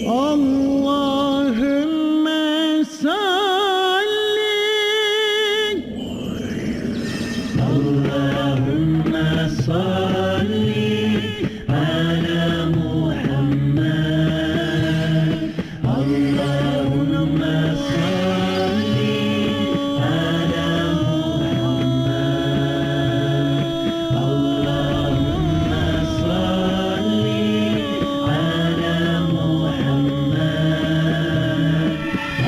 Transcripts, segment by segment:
اللهم صل اللهم صل على محمد اللهم صل على محمد اللهم صل على محمد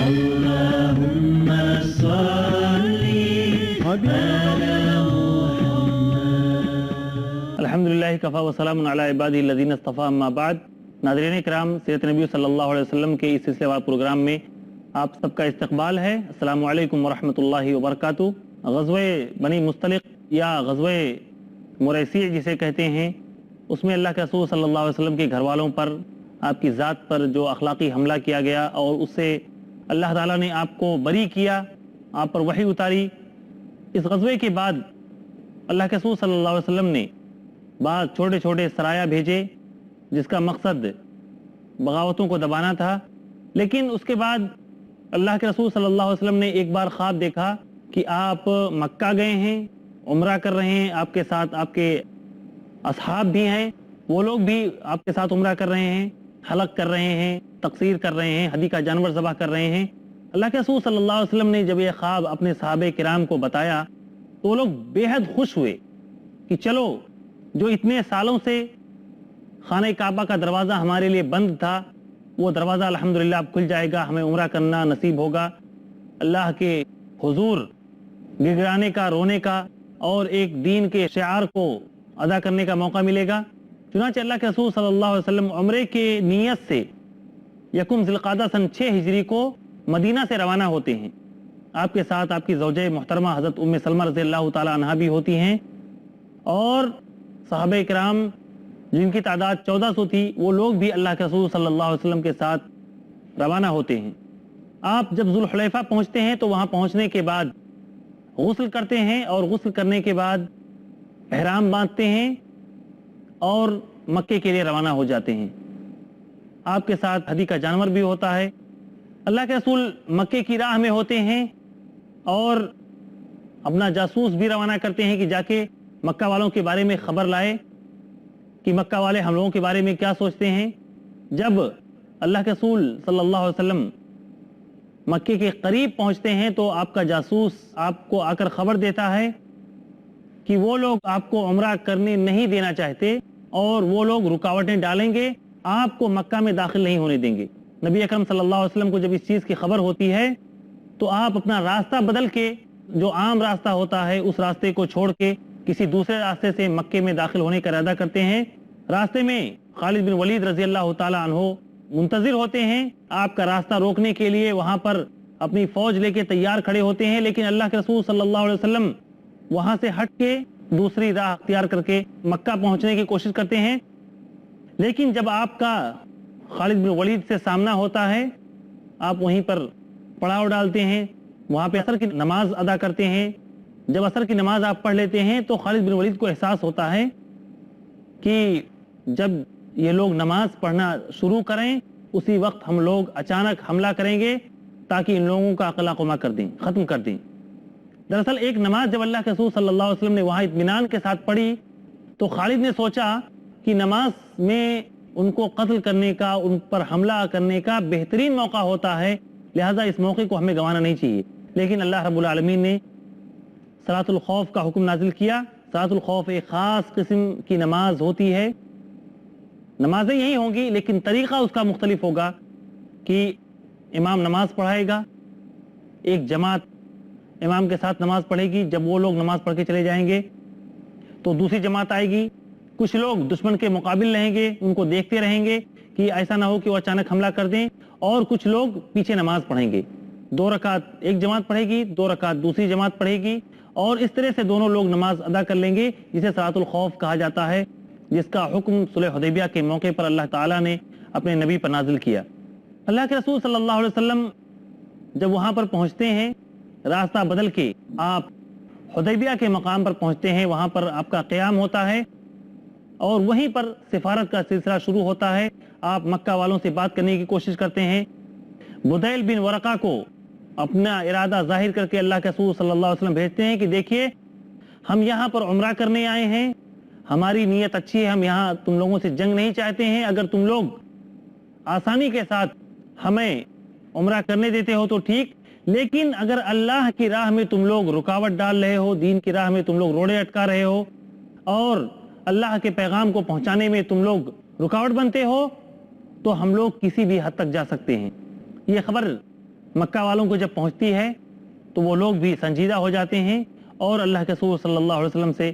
اللهم صل على الحمدللہ کفا وسلام علی عبادہ الذین اصطفیٰ اما بعد. ناظرین کرام، سیرت نبی صلی اللہ علیہ وسلم کے اس سلسلے وار پروگرام میں آپ سب کا استقبال ہے. السلام علیکم ورحمۃ اللہ وبرکاتہ. غزوہ بنی مستلق یا غزوہ مریسی جسے کہتے ہیں، اس میں اللہ کے رسول صلی اللہ علیہ وسلم کے گھر والوں پر، آپ کی ذات پر جو اخلاقی حملہ کیا گیا اور اس سے اللہ تعالیٰ نے آپ کو بری کیا، آپ پر وحی اتاری. اس غزوے کے بعد اللہ کے رسول صلی اللہ علیہ وسلم نے بعض چھوٹے چھوٹے سرایا بھیجے جس کا مقصد بغاوتوں کو دبانا تھا. لیکن اس کے بعد اللہ کے رسول صلی اللہ علیہ وسلم نے ایک بار خواب دیکھا کہ آپ مکہ گئے ہیں، عمرہ کر رہے ہیں، آپ کے ساتھ آپ کے اصحاب بھی ہیں، وہ لوگ بھی آپ کے ساتھ عمرہ کر رہے ہیں، حلق کر رہے ہیں، تقصیر کر رہے ہیں، ہدی کا جانور ذبح کر رہے ہیں. اللہ کے رسول صلی اللہ علیہ وسلم نے جب یہ خواب اپنے صحابہ کرام کو بتایا تو وہ لوگ بے حد خوش ہوئے کہ چلو، جو اتنے سالوں سے خانہ کعبہ کا دروازہ ہمارے لیے بند تھا، وہ دروازہ الحمدللہ اب کھل جائے گا، ہمیں عمرہ کرنا نصیب ہوگا، اللہ کے حضور گڑگڑانے کا، رونے کا اور ایک دین کے شعار کو ادا کرنے کا موقع ملے گا. چنانچہ اللہ کے رسول صلی اللہ علیہ وسلم عمرے کے نیت سے یکم ذی القعدہ سن 6 ہجری کو مدینہ سے روانہ ہوتے ہیں. آپ کے ساتھ آپ کی زوجہ محترمہ حضرت ام سلمہ رضی اللہ تعالی عنہا بھی ہوتی ہیں، اور صحابہ کرام جن کی تعداد 1400 تھی، وہ لوگ بھی اللہ کے رسول صلی اللہ علیہ وسلم کے ساتھ روانہ ہوتے ہیں. آپ جب ذوالحلیفہ پہنچتے ہیں تو وہاں پہنچنے کے بعد غسل کرتے ہیں، اور غسل کرنے کے بعد احرام باندھتے ہیں اور مکے کے لیے روانہ ہو جاتے ہیں. آپ کے ساتھ ہدی کا جانور بھی ہوتا ہے. اللہ کے رسول مکے کی راہ میں ہوتے ہیں اور اپنا جاسوس بھی روانہ کرتے ہیں کہ جا کے مکہ والوں کے بارے میں خبر لائے کہ مکہ والے ہم لوگوں کے بارے میں کیا سوچتے ہیں. جب اللہ کے رسول صلی اللہ علیہ وسلم مکے کے قریب پہنچتے ہیں تو آپ کا جاسوس آپ کو آ کر خبر دیتا ہے کہ وہ لوگ آپ کو عمرہ کرنے نہیں دینا چاہتے اور وہ لوگ رکاوٹیں ڈالیں گے، آپ کو مکہ میں داخل نہیں ہونے دیں گے. نبی اکرم صلی اللہ علیہ وسلم کو جب اس چیز کی خبر ہوتی ہے تو آپ اپنا راستہ بدل کے، جو عام راستہ ہوتا ہے اس راستے کو چھوڑ کے کسی دوسرے راستے سے مکے میں داخل ہونے کا ارادہ کرتے ہیں. راستے میں خالد بن ولید رضی اللہ تعالی عنہ منتظر ہوتے ہیں آپ کا راستہ روکنے کے لیے، وہاں پر اپنی فوج لے کے تیار کھڑے ہوتے ہیں. لیکن اللہ کے رسول صلی اللہ علیہ وسلم وہاں سے ہٹ کے دوسری راہ اختیار کر کے مکہ پہنچنے کی کوشش کرتے ہیں. لیکن جب آپ کا خالد بن ولید سے سامنا ہوتا ہے، آپ وہیں پر پڑاؤ ڈالتے ہیں، وہاں پہ عصر کی نماز ادا کرتے ہیں. جب عصر کی نماز آپ پڑھ لیتے ہیں تو خالد بن ولید کو احساس ہوتا ہے کہ جب یہ لوگ نماز پڑھنا شروع کریں اسی وقت ہم لوگ اچانک حملہ کریں گے تاکہ ان لوگوں کا عقل قما کر دیں، ختم کر دیں. دراصل ایک نماز جب اللہ کے رسول صلی اللہ علیہ وسلم نے وہاں اطمینان کے ساتھ پڑھی تو خالد نے سوچا کہ نماز میں ان کو قتل کرنے کا، ان پر حملہ کرنے کا بہترین موقع ہوتا ہے، لہذا اس موقع کو ہمیں گنوانا نہیں چاہیے. لیکن اللہ رب العالمین نے صلاۃ الخوف کا حکم نازل کیا. صلاۃ الخوف ایک خاص قسم کی نماز ہوتی ہے. نمازیں یہی ہوں گی لیکن طریقہ اس کا مختلف ہوگا کہ امام نماز پڑھائے گا، ایک جماعت امام کے ساتھ نماز پڑھے گی. جب وہ لوگ نماز پڑھ کے چلے جائیں گے تو دوسری جماعت آئے گی. کچھ لوگ دشمن کے مقابل رہیں گے، ان کو دیکھتے رہیں گے کہ ایسا نہ ہو کہ وہ اچانک حملہ کر دیں، اور کچھ لوگ پیچھے نماز پڑھیں گے. 2 رکعت ایک جماعت پڑھے گی، 2 رکعت دوسری جماعت پڑھے گی، اور اس طرح سے دونوں لوگ نماز ادا کر لیں گے، جسے صلاۃ الخوف کہا جاتا ہے، جس کا حکم صلح حدیبیہ کے موقع پر اللہ تعالیٰ نے اپنے نبی پر نازل کیا. اللہ کے رسول صلی اللہ علیہ وسلم جب وہاں پر پہنچتے ہیں، راستہ بدل کے آپ حدیبیہ کے مقام پر پہنچتے ہیں، وہاں پر آپ کا قیام ہوتا ہے. اور وہیں پر سفارت کا سلسلہ شروع ہوتا ہے. آپ مکہ والوں سے بات کرنے کی کوشش کرتے ہیں. بدیل بن ورقہ کو اپنا ارادہ ظاہر کر کے اللہ کے رسول صلی اللہ علیہ وسلم بھیجتے ہیں کہ دیکھیے ہم یہاں پر عمرہ کرنے آئے ہیں, ہماری نیت اچھی ہے, ہم یہاں تم لوگوں سے جنگ نہیں چاہتے ہیں, اگر تم لوگ آسانی کے ساتھ ہمیں عمرہ کرنے دیتے ہو تو ٹھیک, لیکن اگر اللہ کی راہ میں تم لوگ رکاوٹ ڈال رہے ہو, دین کی راہ میں تم لوگ روڑے اٹکا رہے ہو اور اللہ کے پیغام کو پہنچانے میں تم لوگ رکاوٹ بنتے ہو تو ہم لوگ کسی بھی حد تک جا سکتے ہیں. یہ خبر مکہ والوں کو جب پہنچتی ہے تو وہ لوگ بھی سنجیدہ ہو جاتے ہیں اور اللہ کے رسول صلی اللہ علیہ وسلم سے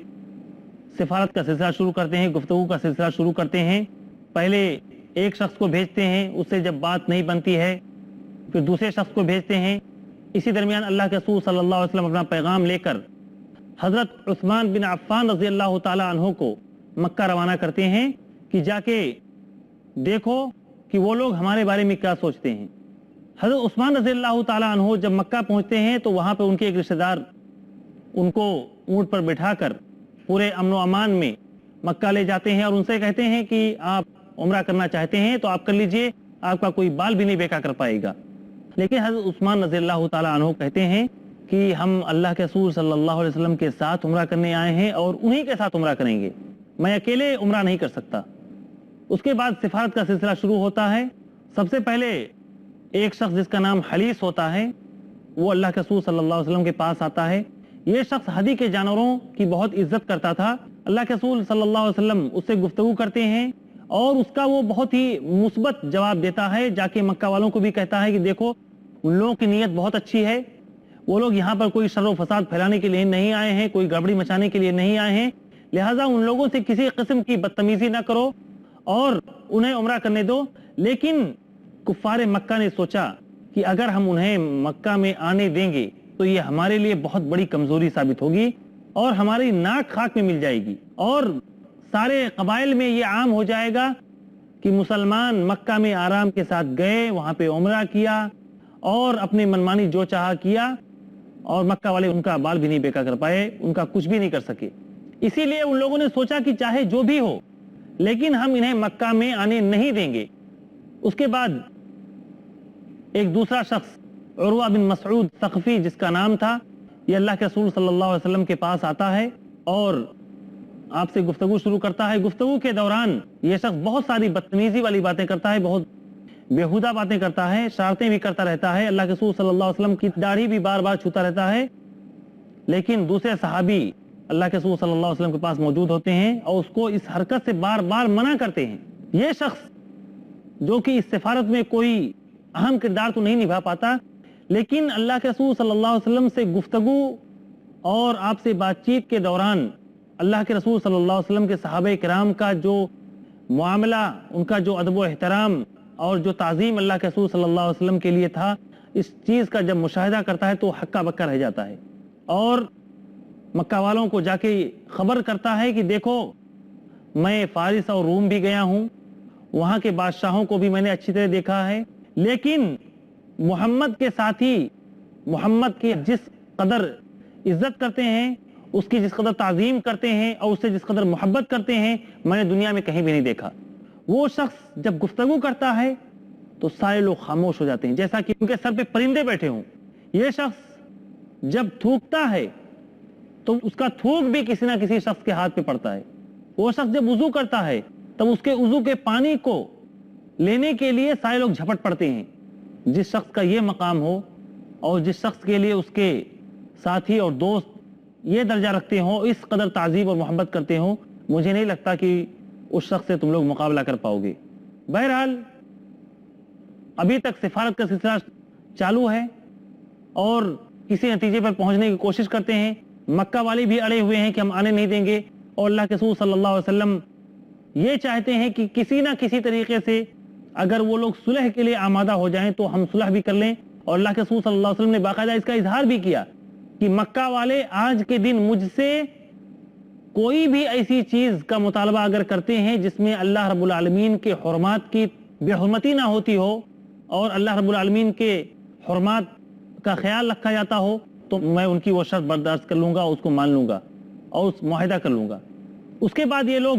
سفارت کا سلسلہ شروع کرتے ہیں, گفتگو کا سلسلہ شروع کرتے ہیں. پہلے ایک شخص کو بھیجتے ہیں, اس سے جب بات نہیں بنتی ہے پھر دوسرے شخص کو بھیجتے ہیں. اسی درمیان اللہ کے رسول صلی اللہ علیہ وسلم اپنا پیغام لے کر حضرت عثمان بن عفان رضی اللہ تعالی عنہ کو مکہ روانہ کرتے ہیں کہ جا کے دیکھو کہ وہ لوگ ہمارے بارے میں کیا سوچتے ہیں. حضرت عثمان رضی اللہ تعالی عنہ جب مکہ پہنچتے ہیں تو وہاں پہ ان کے ایک رشتہ دار ان کو اونٹ پر بٹھا کر پورے امن و امان میں مکہ لے جاتے ہیں اور ان سے کہتے ہیں کہ آپ عمرہ کرنا چاہتے ہیں تو آپ کر لیجئے, آپ کا کوئی بال بھی نہیں بیکا کر پائے گا. لیکن حضرت عثمان رضی اللہ تعالی عنہ کہتے ہیں کہ ہم اللہ کے رسول صلی اللہ علیہ وسلم کے ساتھ عمرہ کرنے آئے ہیں اور انہی کے ساتھ عمرہ کریں گے, میں اکیلے عمرہ نہیں کر سکتا. اس کے بعد سفارت کا سلسلہ شروع ہوتا ہے. سب سے پہلے ایک شخص جس کا نام حلیس ہوتا ہے وہ اللہ کے رسول صلی اللہ علیہ وسلم کے پاس آتا ہے. یہ شخص ہدی کے جانوروں کی بہت عزت کرتا تھا. اللہ کے رسول صلی اللہ علیہ وسلم اس سے گفتگو کرتے ہیں اور اس کا وہ بہت ہی مثبت جواب دیتا ہے. جا کے مکہ والوں کو بھی کہتا ہے کہ دیکھو ان لوگوں کی نیت بہت اچھی ہے, وہ لوگ یہاں پر کوئی شر و فساد پھیلانے کے لیے نہیں آئے ہیں, کوئی گڑبڑی مچانے کے لیے نہیں آئے ہیں, لہٰذا ان لوگوں سے کسی قسم کی بدتمیزی نہ کرو اور انہیں عمرہ کرنے دو. لیکن کفار مکہ نے سوچا کہ اگر ہم انہیں مکہ میں آنے دیں گے تو یہ ہمارے لیے بہت بڑی کمزوری ثابت ہوگی اور ہماری ناک خاک میں مل جائے گی اور سارے قبائل میں یہ عام ہو جائے گا کہ مسلمان مکہ میں آرام کے ساتھ گئے, وہاں پہ عمرہ کیا اور اپنی منمانی جو چاہا کیا اور مکہ والے ان کا بال بھی نہیں بیکا کر پائے, ان کا کچھ بھی نہیں کر سکے. اسی لیے ان لوگوں نے سوچا کہ چاہے جو بھی ہو لیکن ہم انہیں مکہ میں آنے نہیں دیں گے. اس کے بعد ایک دوسرا شخص عروہ بن مسعود ثقفی جس کا نام تھا, یہ اللہ کے رسول صلی اللہ علیہ وسلم کے پاس آتا ہے اور آپ سے گفتگو شروع کرتا ہے. گفتگو کے دوران یہ شخص بہت ساری بدتمیزی والی باتیں کرتا ہے, بہت بیہودہ باتیں کرتا ہے, شرارتیں بھی کرتا رہتا ہے. اللہ کے رسول صلی اللہ علیہ وسلم کی داڑھی بھی بار بار چھوتا رہتا ہے. لیکن دوسرے صحابی اللہ کے رسول صلی اللہ علیہ وسلم کے پاس موجود ہوتے ہیں اور اس کو اس حرکت سے بار بار منع کرتے ہیں. یہ شخص جو کہ اس سفارت میں کوئی اہم کردار تو نہیں نبھا پاتا لیکن اللہ کے رسول صلی اللہ علیہ وسلم سے گفتگو اور آپ سے بات چیت کے دوران اللہ کے رسول صلی اللہ علیہ وسلم کے صحابہ کرام کا جو معاملہ, ان کا جو ادب و احترام اور جو تعظیم اللہ کے رسول صلی اللہ علیہ وسلم کے لیے تھا, اس چیز کا جب مشاہدہ کرتا ہے تو ہکا بکا رہ جاتا ہے اور مکہ والوں کو جا کے خبر کرتا ہے کہ دیکھو میں فارس اور روم بھی گیا ہوں, وہاں کے بادشاہوں کو بھی میں نے اچھی طرح دیکھا ہے, لیکن محمد کے ساتھی محمد کی جس قدر عزت کرتے ہیں, اس کی جس قدر تعظیم کرتے ہیں اور اس سے جس قدر محبت کرتے ہیں میں نے دنیا میں کہیں بھی نہیں دیکھا. وہ شخص جب گفتگو کرتا ہے تو سارے لوگ خاموش ہو جاتے ہیں جیسا کہ ان کے سر پہ پرندے بیٹھے ہوں. یہ شخص جب تھوکتا ہے تو اس کا تھوک بھی کسی نہ کسی شخص کے ہاتھ پہ پڑتا ہے. وہ شخص جب وضو کرتا ہے تب اس کے وضو کے پانی کو لینے کے لیے سارے لوگ جھپٹ پڑتے ہیں. جس شخص کا یہ مقام ہو اور جس شخص کے لیے اس کے ساتھی اور دوست یہ درجہ رکھتے ہوں, اس قدر تعظیم اور محبت کرتے ہوں, مجھے نہیں لگتا کہ اس شخص سے تم لوگ مقابلہ کر پاؤ گے. بہرحال ابھی تک سفارت کا سلسلہ چالو ہے اور کسی نتیجے پر پہنچنے کی کوشش کرتے ہیں. مکہ والے بھی اڑے ہوئے ہیں کہ ہم آنے نہیں دیں گے اور اللہ کے رسول صلی اللہ علیہ وسلم یہ چاہتے ہیں کہ کسی نہ کسی طریقے سے اگر وہ لوگ صلح کے لیے آمادہ ہو جائیں تو ہم صلح بھی کر لیں. اور اللہ کے رسول صلی اللہ علیہ وسلم نے باقاعدہ اس کا اظہار بھی کیا کہ مکہ والے آج کے دن مجھ سے کوئی بھی ایسی چیز کا مطالبہ اگر کرتے ہیں جس میں اللہ رب العالمین کے حرمات کی بے حرمتی نہ ہوتی ہو اور اللہ رب العالمین کے حرمات کا خیال رکھا جاتا ہو تو میں ان کی وہ شرط برداشت کر لوں گا, اس کو مان لوں گا اور اس معاہدہ کر لوں گا. اس کے بعد یہ لوگ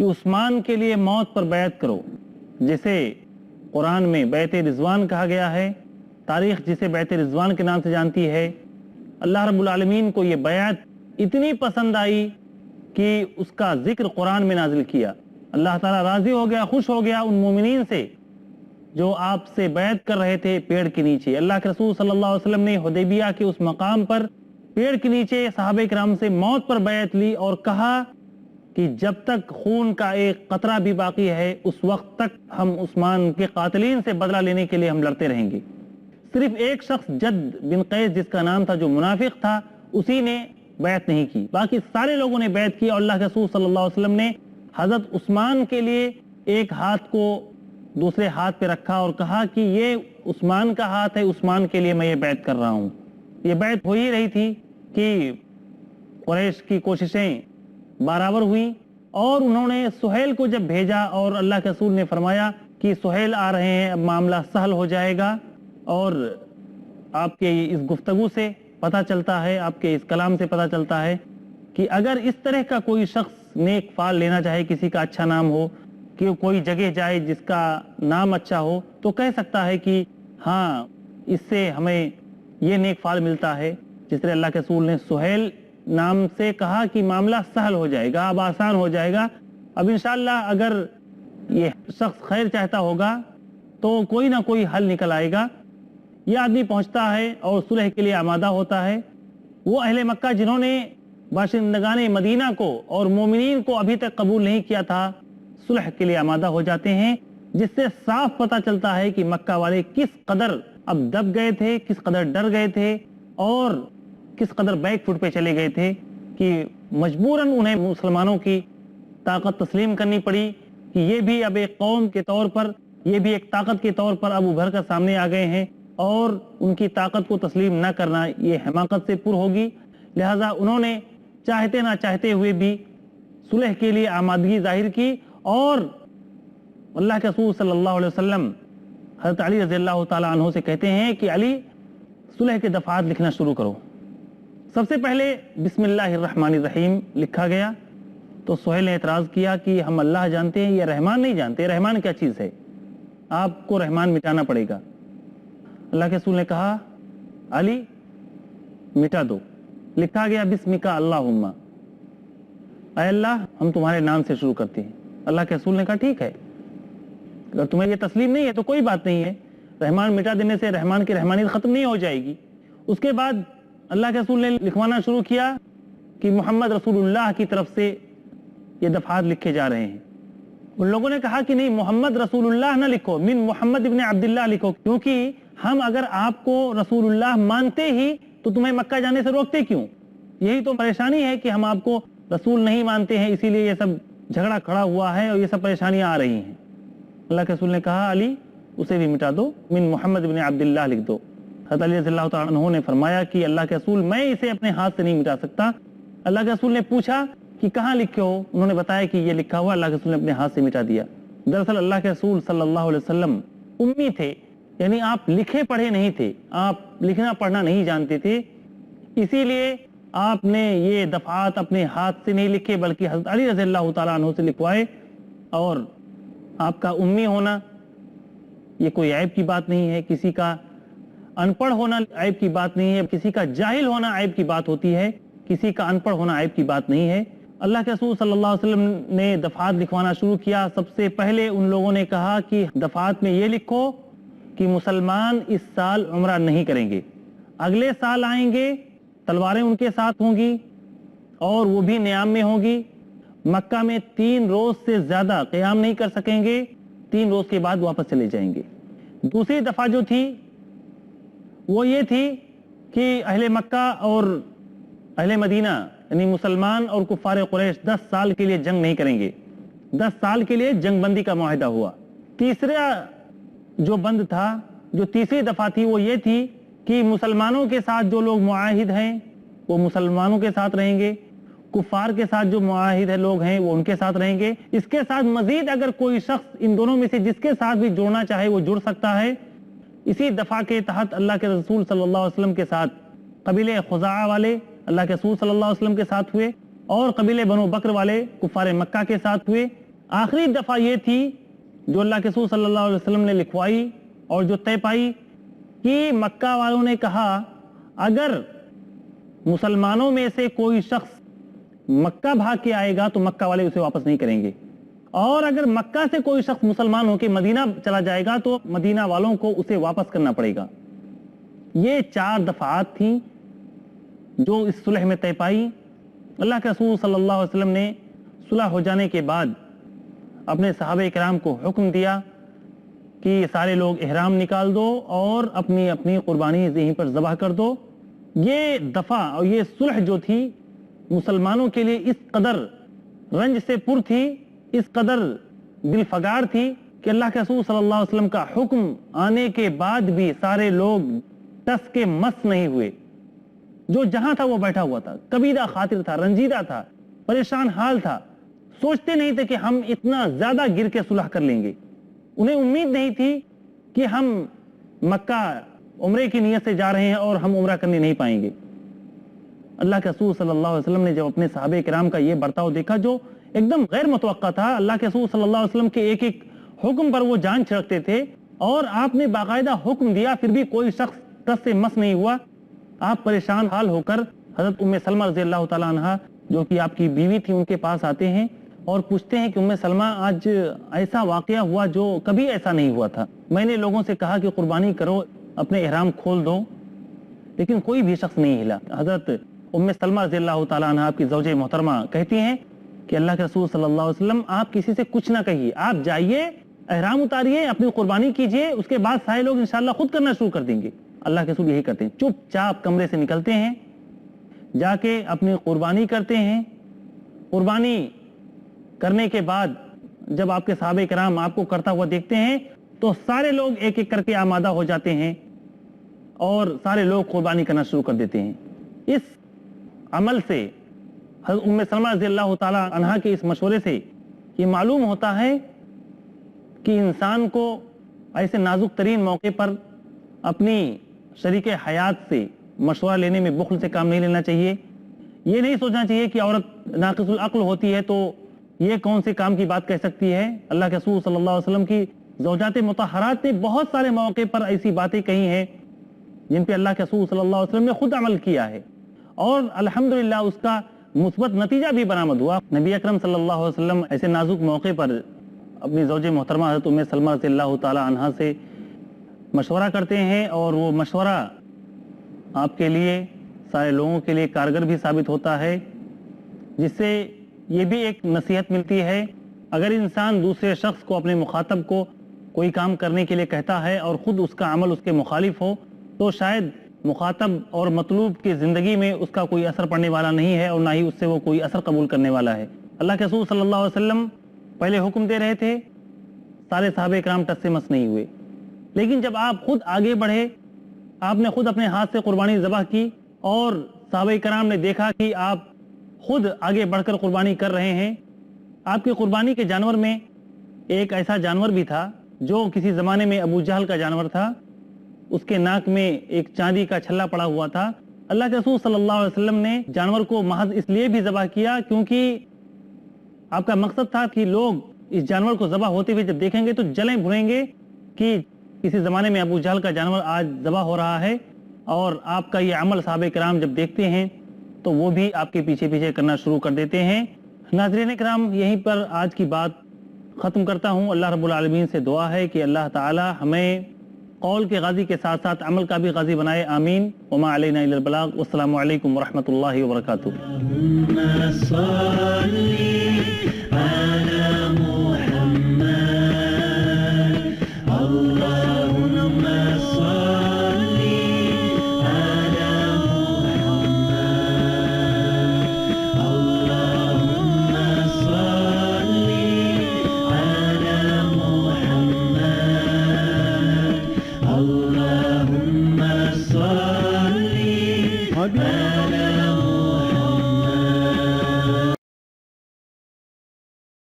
کہ عثمان کے لیے موت پر بیعت کرو، جسے قرآن میں بیعت رضوان کہا گیا ہے، تاریخ جسے بیعت رضوان کے نام سے جانتی ہے، اللہ رب العالمین کو یہ بیعت اتنی پسند آئی کہ اس کا ذکر قرآن میں نازل کیا۔ اللہ تعالیٰ راضی ہو گیا، خوش ہو گیا ان مومنین سے جو آپ سے بیعت کر رہے تھے پیڑ کے نیچے۔ اللہ کے رسول صلی اللہ علیہ وسلم نے حدیبیہ کے اس مقام پر پیڑ کے نیچے صحابہ کرام سے موت پر بیعت لی اور کہا کہ جب تک خون کا ایک قطرہ بھی باقی ہے اس وقت تک ہم عثمان کے قاتلین سے بدلہ لینے کے لیے ہم لڑتے رہیں گے۔ صرف ایک شخص جد بن قیس جس کا نام تھا، جو منافق تھا، اسی نے بیعت نہیں کی، باقی سارے لوگوں نے بیعت کی۔ اور اللہ کے رسول صلی اللہ علیہ وسلم نے حضرت عثمان کے لیے ایک ہاتھ کو دوسرے ہاتھ پہ رکھا اور کہا کہ یہ عثمان کا ہاتھ ہے، عثمان کے لیے میں یہ بیعت کر رہا ہوں۔ یہ بیعت ہو ہی رہی تھی کہ قریش کی کوششیں برابر ہوئیں اور انہوں نے سہیل کو جب بھیجا اور اللہ کے رسول نے فرمایا کہ سہیل آ رہے ہیں، اب معاملہ سہل ہو جائے گا۔ اور آپ کے اس گفتگو سے پتہ چلتا ہے، آپ کے اس کلام سے پتہ چلتا ہے کہ اگر اس طرح کا کوئی شخص نیک فعل لینا چاہے، کسی کا اچھا نام ہو، کہ کوئی جگہ جائے جس کا نام اچھا ہو، تو کہہ سکتا ہے کہ ہاں اس سے ہمیں یہ نیک فعل ملتا ہے۔ جس طرح اللہ کے رسول نے سہیل نام سے کہا کہ معاملہ سہل ہو جائے گا، اب آسان ہو جائے گا، اب انشاءاللہ اگر یہ شخص خیر چاہتا ہوگا تو کوئی نہ کوئی حل نکل آئے گا۔ یہ آدمی پہنچتا ہے اور صلح کے لیے آمادہ ہوتا ہے۔ وہ اہل مکہ جنہوں نے باشندگان مدینہ کو اور مومنین کو ابھی تک قبول نہیں کیا تھا، صلح کے لیے آمادہ ہو جاتے ہیں، جس سے صاف پتہ چلتا ہے کہ مکہ والے کس قدر اب دب گئے تھے، کس قدر ڈر گئے تھے اور کس قدر بیک فٹ پہ چلے گئے تھے کہ مجبوراً انہیں مسلمانوں کی طاقت تسلیم کرنی پڑی کہ یہ بھی اب ایک قوم کے طور پر، یہ بھی ایک طاقت کے طور پر اب ابھر کر سامنے آ گئے ہیں اور ان کی طاقت کو تسلیم نہ کرنا یہ حماقت سے پر ہوگی۔ لہٰذا انہوں نے چاہتے نہ چاہتے ہوئے بھی صلح کے لیے آمادگی ظاہر کی اور اللہ کے رسول صلی اللہ علیہ وسلم حضرت علی رضی اللہ تعالیٰ عنہ سے کہتے ہیں کہ علی صلح کے دفعات لکھنا شروع کرو۔ سب سے پہلے بسم اللہ الرحمن الرحیم لکھا گیا تو سہیل نے اعتراض کیا کہ ہم اللہ جانتے ہیں، یہ رحمان نہیں جانتے، رحمان کیا چیز ہے، آپ کو رحمان مٹانا پڑے گا۔ اللہ کے رسول نے کہا علی مٹا دو۔ لکھا گیا بسمک اللہم، اے اللہ ہم تمہارے نام سے شروع کرتے ہیں۔ اللہ کے رسول نے کہا ٹھیک ہے، اگر تمہیں یہ تسلیم نہیں ہے تو کوئی بات نہیں ہے، رحمان مٹا دینے سے رحمان کی رحمانیت ختم نہیں ہو جائے گی۔ اس کے بعد اللہ کے رسول نے لکھوانا شروع کیا کہ محمد رسول اللہ کی طرف سے یہ دفعات لکھے جا رہے ہیں۔ ان لوگوں نے کہا کہ نہیں، محمد رسول اللہ نہ لکھو، من محمد ابن عبداللہ لکھو، کیونکہ ہم اگر آپ کو رسول اللہ مانتے ہی تو تمہیں مکہ جانے سے روکتے کیوں؟ یہی تو پریشانی ہے کہ ہم آپ کو رسول نہیں مانتے ہیں، اسی لیے یہ سب جھگڑا کھڑا ہوا ہے اور یہ سب پریشانیاں آ رہی ہیں۔ اللہ کے رسول نے کہا علی اسے بھی مٹا دو، من محمد ابن عبداللہ لکھ دو۔ حضرت علی رضی اللہ تعالیٰ عنہ نے فرمایا کہ اللہ کے رسول میں اسے اپنے ہاتھ سے نہیں مٹا سکتا۔ اللہ کے رسول نے پوچھا کہ کہاں لکھے ہو؟ انہوں نے بتایا کہ یہ لکھا ہوا۔ اللہ کے رسول نے اپنے ہاتھ سے مٹا دیا۔ دراصل اللہ کے رسول صلی اللہ علیہ وسلم امی تھے، یعنی آپ لکھے پڑھے نہیں تھے، آپ لکھنا پڑھنا نہیں جانتے تھے، اسی لیے آپ نے یہ دفعات اپنے ہاتھ سے نہیں لکھے بلکہ حضرت علی رضی اللہ تعالیٰ عنہ سے لکھوائے۔ اور آپ کا امی ہونا یہ کوئی عیب کی بات نہیں ہے، کسی کا ان پڑھ ہونا عیب کی بات نہیں ہے، کسی کا جاہل ہونا عیب کی بات ہوتی ہے، کسی کا ان پڑھ ہونا عیب کی بات نہیں ہے۔ اللہ کے رسول صلی اللہ علیہ وسلم نے دفعات لکھوانا شروع کیا۔ سب سے پہلے ان لوگوں نے کہا کہ دفعات میں یہ لکھو کہ مسلمان اس سال عمرہ نہیں کریں گے، اگلے سال آئیں گے، تلواریں ان کے ساتھ ہوں گی اور وہ بھی نیام میں ہوں گی، مکہ میں 3 روز سے زیادہ قیام نہیں کر سکیں گے، 3 روز کے بعد واپس چلے جائیں گے۔ دوسری دفعہ جو تھی وہ یہ تھی کہ اہل مکہ اور اہل مدینہ یعنی مسلمان اور کفار قریش 10 سال کے لیے جنگ نہیں کریں گے، 10 سال کے لیے جنگ بندی کا معاہدہ ہوا۔ تیسرا جو بند تھا، جو تیسری دفعہ تھی وہ یہ تھی کہ مسلمانوں کے ساتھ جو لوگ معاہد ہیں وہ مسلمانوں کے ساتھ رہیں گے، کفار کے ساتھ جو معاہد لوگ ہیں وہ ان کے ساتھ رہیں گے، اس کے ساتھ مزید اگر کوئی شخص ان دونوں میں سے جس کے ساتھ بھی جڑنا چاہے وہ جڑ سکتا ہے۔ اسی دفعہ کے تحت اللہ کے رسول صلی اللہ علیہ وسلم کے ساتھ قبیلے خزاعہ والے اللہ کے رسول صلی اللہ علیہ وسلم کے ساتھ ہوئے اور قبیلے بنو بکر والے کفار مکہ کے ساتھ ہوئے۔ آخری دفعہ یہ تھی جو اللہ کے رسول صلی اللہ علیہ وسلم نے لکھوائی اور جو طے پائی کہ مکہ والوں نے کہا اگر مسلمانوں میں سے کوئی شخص مکہ بھاگ کے آئے گا تو مکہ والے اسے واپس نہیں کریں گے، اور اگر مکہ سے کوئی شخص مسلمان ہو کے مدینہ چلا جائے گا تو مدینہ والوں کو اسے واپس کرنا پڑے گا۔ یہ 4 دفعات تھیں جو اس صلح میں طے پائی۔ اللہ کے رسول صلی اللہ علیہ وسلم نے صلح ہو جانے کے بعد اپنے صحابہ کرام کو حکم دیا کہ سارے لوگ احرام نکال دو اور اپنی اپنی قربانی یہیں پر ذبح کر دو۔ یہ دفعہ اور یہ صلح جو تھی مسلمانوں کے لیے اس قدر رنج سے پر تھی، اس قدر دل فگار تھی کہ اللہ کے رسول صلی اللہ علیہ وسلم کا حکم آنے کے بعد بھی سارے لوگ ٹس کے مس نہیں ہوئے۔ جو جہاں تھا وہ بیٹھا ہوا تھا، کبیدہ خاطر تھا، رنجیدہ تھا، پریشان حال تھا، سوچتے نہیں تھے کہ ہم اتنا زیادہ گر کے صلح کر لیں گے۔ انہیں امید نہیں تھی کہ ہم مکہ عمرے کی نیت سے جا رہے ہیں اور ہم عمرہ کرنے نہیں پائیں گے۔ اللہ کے رسول صلی اللہ علیہ وسلم نے جب اپنے صحابہ کرام کا یہ برتاؤ دیکھا جو ایک دم غیر متوقع تھا، اللہ کے رسول صلی اللہ علیہ وسلم کے ایک ایک حکم پر وہ جان چھڑکتے تھے اور آپ نے باقاعدہ حکم دیا پھر بھی کوئی شخص ٹس سے مس نہیں ہوا۔ آپ پریشان حال ہو کر حضرت ام سلمہ رضی اللہ تعالیٰ عنہ جو کہ آپ کی بیوی تھی ان کے پاس آتے ہیں اور پوچھتے ہیں کہ ام سلمہ آج ایسا واقعہ ہوا جو کبھی ایسا نہیں ہوا تھا، میں نے لوگوں سے کہا کہ قربانی کرو، اپنے احرام کھول دو، لیکن کوئی بھی شخص نہیں ہلا۔ حضرت ام سلمہ رضی اللہ تعالیٰ عنہ آپ کی زوج محترمہ کہتی ہیں کہ اللہ کے رسول صلی اللہ علیہ وسلم آپ کسی سے کچھ نہ کہیے، آپ جائیے احرام اتاریے، اپنی قربانی کیجئے، اس کے بعد سارے لوگ انشاءاللہ خود کرنا شروع کر دیں گے۔ اللہ کے رسول یہی کرتے ہیں، چپ چاپ کمرے سے نکلتے ہیں، جا کے اپنی قربانی کرتے ہیں۔ قربانی کرنے کے بعد جب آپ کے صحابہ کرام آپ کو کرتا ہوا دیکھتے ہیں تو سارے لوگ ایک ایک کر کے آمادہ ہو جاتے ہیں اور سارے لوگ قربانی کرنا شروع کر دیتے ہیں۔ اس عمل سے حضرت ام سلمہ رضی اللہ تعالی عنہا کے اس مشورے سے یہ معلوم ہوتا ہے کہ انسان کو ایسے نازک ترین موقع پر اپنی شریک حیات سے مشورہ لینے میں بخل سے کام نہیں لینا چاہیے۔ یہ نہیں سوچنا چاہیے کہ عورت ناقص العقل ہوتی ہے تو یہ کون سے کام کی بات کہہ سکتی ہے۔ اللہ کے رسول صلی اللہ علیہ وسلم کی زوجات مطہرات نے بہت سارے مواقع پر ایسی باتیں کہی ہیں جن پہ اللہ کے رسول صلی اللہ علیہ وسلم نے خود عمل کیا ہے اور الحمدللہ اس کا مثبت نتیجہ بھی برآمد ہوا۔ نبی اکرم صلی اللہ علیہ وسلم ایسے نازک موقع پر اپنی زوج محترمہ حضرت ام سلمہ رضی اللہ تعالی عنہا سے مشورہ کرتے ہیں اور وہ مشورہ آپ کے لیے سارے لوگوں کے لیے کارگر بھی ثابت ہوتا ہے، جس سے یہ بھی ایک نصیحت ملتی ہے اگر انسان دوسرے شخص کو اپنے مخاطب کو کوئی کام کرنے کے لیے کہتا ہے اور خود اس کا عمل اس کے مخالف ہو تو شاید مخاطب اور مطلوب کی زندگی میں اس کا کوئی اثر پڑنے والا نہیں ہے اور نہ ہی اس سے وہ کوئی اثر قبول کرنے والا ہے۔ اللہ کے رسول صلی اللہ علیہ وسلم پہلے حکم دے رہے تھے، سارے صحابہ کرام ٹس سے مس نہیں ہوئے، لیکن جب آپ خود آگے بڑھے، آپ نے خود اپنے ہاتھ سے قربانی ذبح کی اور صحابہ کرام نے دیکھا کہ آپ خود آگے بڑھ کر قربانی کر رہے ہیں۔ آپ کی قربانی کے جانور میں ایک ایسا جانور بھی تھا جو کسی زمانے میں ابو جہل کا جانور تھا، اس کے ناک میں ایک چاندی کا چھلا پڑا ہوا تھا۔ اللہ کے رسول صلی اللہ علیہ وسلم نے جانور کو محض اس لیے بھی ذبح کیا کیونکہ آپ کا مقصد تھا کہ لوگ اس جانور کو ذبح ہوتے ہوئے جب دیکھیں گے تو جلیں بھریں گے کہ کسی زمانے میں ابو جہل کا جانور آج ذبح ہو رہا ہے، اور آپ کا یہ عمل صحابہ کرام جب دیکھتے ہیں تو وہ بھی آپ کے پیچھے پیچھے کرنا شروع کر دیتے ہیں۔ ناظرین کرام، یہیں پر آج کی بات ختم کرتا ہوں۔ اللہ رب العالمین سے دعا ہے کہ اللہ تعالی ہمیں قول کے غازی کے ساتھ ساتھ عمل کا بھی غازی بنائے، آمین۔ وما علینا الا البلاغ، والسلام علیکم ورحمۃ اللہ وبرکاتہ۔